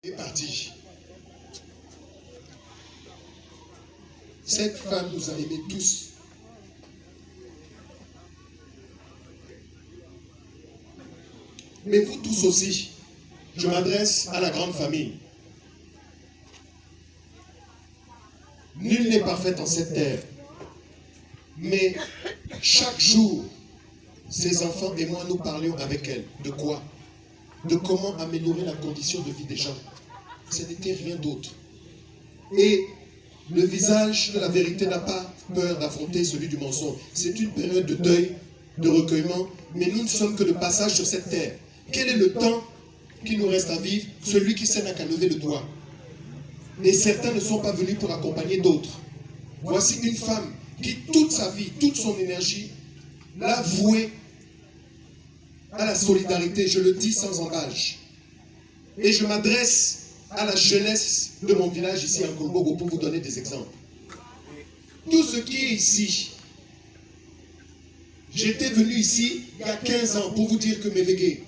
est partie. Cette femme nous a aimés tous. Mais vous tous aussi, je m'adresse à la grande famille. Nul n'est parfait en cette terre. Mais chaque jour, ses enfants et moi, nous parlions avec elle. De quoi? De comment améliorer la condition de vie des gens. Ce n'était rien d'autre. Et le visage de la vérité n'a pas peur d'affronter celui du mensonge. C'est une période de deuil, de recueillement, mais nous ne sommes que de passage sur cette terre. Quel est le temps qui nous reste à vivre? Celui qui sait n'a qu'à lever le doigt. Et certains ne sont pas venus pour accompagner d'autres. Voici une femme qui, toute sa vie, toute son énergie, l'a vouée à la solidarité, je le dis sans embâche. Et je m'adresse à la jeunesse de mon village ici en Kolbogo pour vous donner des exemples. Tout ce qui est ici, j'étais venu ici il y a 15 ans pour vous dire que Mévégué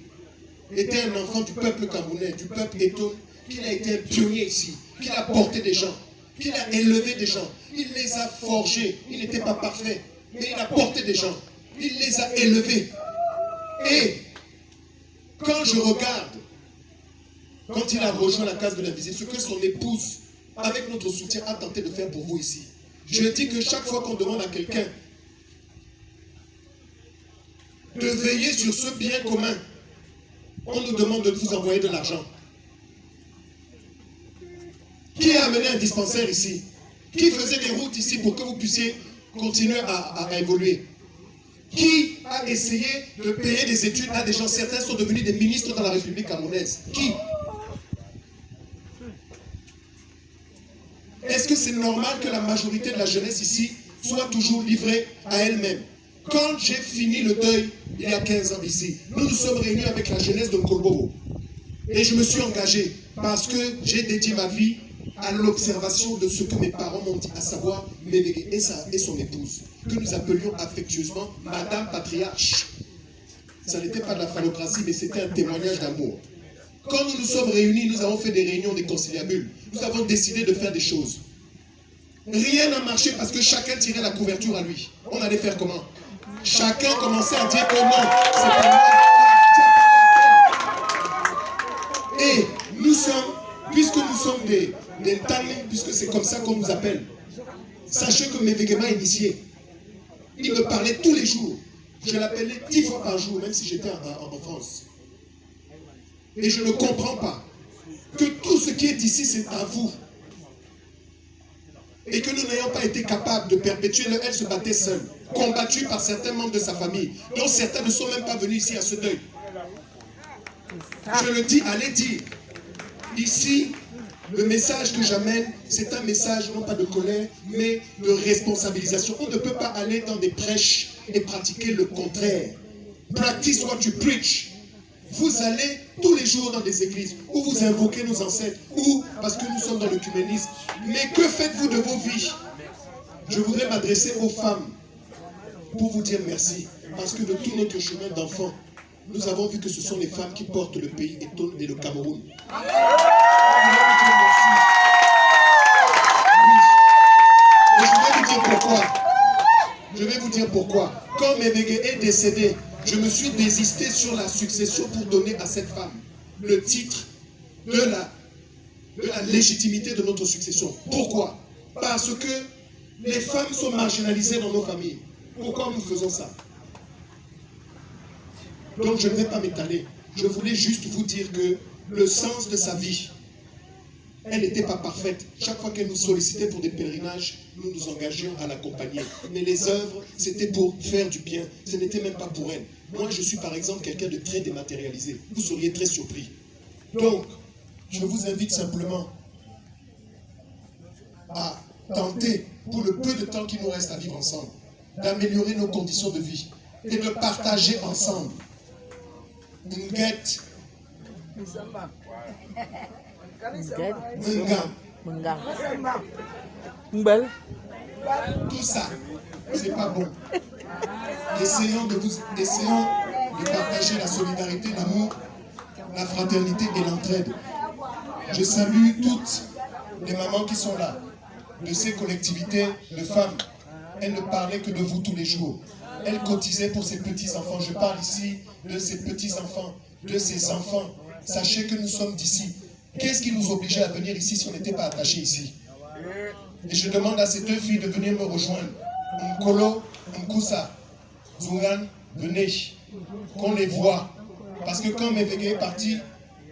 était un enfant du peuple camerounais, du peuple Eton, qu'il a été un pionnier ici, qu'il a porté des gens, qu'il a élevé des gens, il les a forgés, il n'était pas parfait, mais il a porté des gens, il les a élevés. Et quand je regarde, quand il a rejoint la case de l'invisible, ce que son épouse, avec notre soutien, a tenté de faire pour vous ici, je dis que chaque fois qu'on demande à quelqu'un de veiller sur ce bien commun, on nous demande de vous envoyer de l'argent. Qui a amené un dispensaire ici? Qui faisait des routes ici pour que vous puissiez continuer à évoluer? Qui a essayé de payer des études à des gens? Certains sont devenus des ministres dans la République camerounaise. Qui? Est-ce que c'est normal que la majorité de la jeunesse ici soit toujours livrée à elle-même? Quand j'ai fini le deuil, il y a 15 ans ici, nous nous sommes réunis avec la jeunesse de Kolbogo. Et je me suis engagé parce que j'ai dédié ma vie à l'observation de ce que mes parents m'ont dit, à savoir Mévégué et son épouse, que nous appelions affectueusement Madame Patriarche. Ça n'était pas de la phallocratie, mais c'était un témoignage d'amour. Quand nous nous sommes réunis, nous avons fait des réunions, des conciliabules. Nous avons décidé de faire des choses. Rien n'a marché parce que chacun tirait la couverture à lui. On allait faire comment? Chacun commençait à dire que non, c'est pas moi. Et nous sommes, puisque nous sommes des Ntangé, puisque c'est comme ça qu'on nous appelle, sachez que Mévégué m'a initié. Il me parlait tous les jours. Je l'appelais 10 fois par jour, même si j'étais en France. Et je ne comprends pas que tout ce qui est ici, c'est à vous. Et que nous n'ayons pas été capables de perpétuer. Elle se battait seule, combattue par certains membres de sa famille, dont certains ne sont même pas venus ici à ce deuil. Je le dis, allez dire. Ici, le message que j'amène, c'est un message non pas de colère, mais de responsabilisation. On ne peut pas aller dans des prêches et pratiquer le contraire. Practice what you preach. Vous allez tous les jours dans des églises où vous invoquez nos ancêtres, ou parce que nous sommes dans l'œcuménisme. Mais que faites-vous de vos vies? Je voudrais m'adresser aux femmes pour vous dire merci. Parce que de tout notre chemin d'enfants, nous avons vu que ce sont les femmes qui portent le pays et le Cameroun. Et je vais vous dire pourquoi. Je vais vous dire pourquoi. Quand Mévégué est décédé, je me suis désisté sur la succession pour donner à cette femme le titre de la légitimité de notre succession. Pourquoi? Parce que les femmes sont marginalisées dans nos familles. Pourquoi nous faisons ça? Donc je ne vais pas m'étaler. Je voulais juste vous dire que le sens de sa vie, elle n'était pas parfaite. Chaque fois qu'elle nous sollicitait pour des pèlerinages, nous nous engagions à l'accompagner. Mais les œuvres, c'était pour faire du bien. Ce n'était même pas pour elle. Moi, je suis par exemple quelqu'un de très dématérialisé. Vous seriez très surpris. Donc, je vous invite simplement à tenter, pour le peu de temps qu'il nous reste à vivre ensemble, d'améliorer nos conditions de vie et de partager ensemble. Tout ça, c'est pas bon. Essayons de partager la solidarité, l'amour, la fraternité et l'entraide. Je salue toutes les mamans qui sont là, de ces collectivités de femmes. Elles ne parlaient que de vous tous les jours. Elles cotisaient pour ces petits-enfants. Je parle ici de ces petits-enfants, de ces enfants. Sachez que nous sommes d'ici. Qu'est-ce qui nous obligeait à venir ici si on n'était pas attachés ici? Et je demande à ces deux filles de venir me rejoindre. Nkolo, Nkusa, Zungan, venez. Qu'on les voit. Parce que quand Mevege est parti,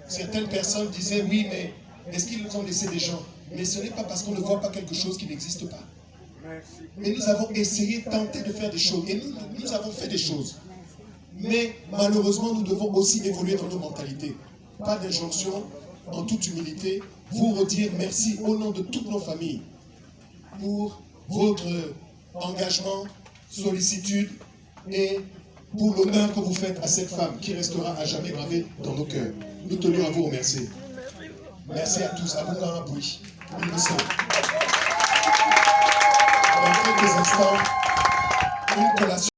certaines personnes disaient oui, mais est-ce qu'ils nous ont laissé des gens? Mais ce n'est pas parce qu'on ne voit pas quelque chose qui n'existe pas. Mais nous avons essayé, tenté de faire des choses. Et nous avons fait des choses. Mais malheureusement, nous devons aussi évoluer dans nos mentalités. Pas d'injonction, en toute humilité, vous redire merci au nom de toutes nos familles pour votre engagement, sollicitude et pour l'honneur que vous faites à cette femme qui restera à jamais gravée dans nos cœurs. Nous tenions à vous remercier. Merci à tous. À vous dans la bouche. Dans quelques instants, une collation.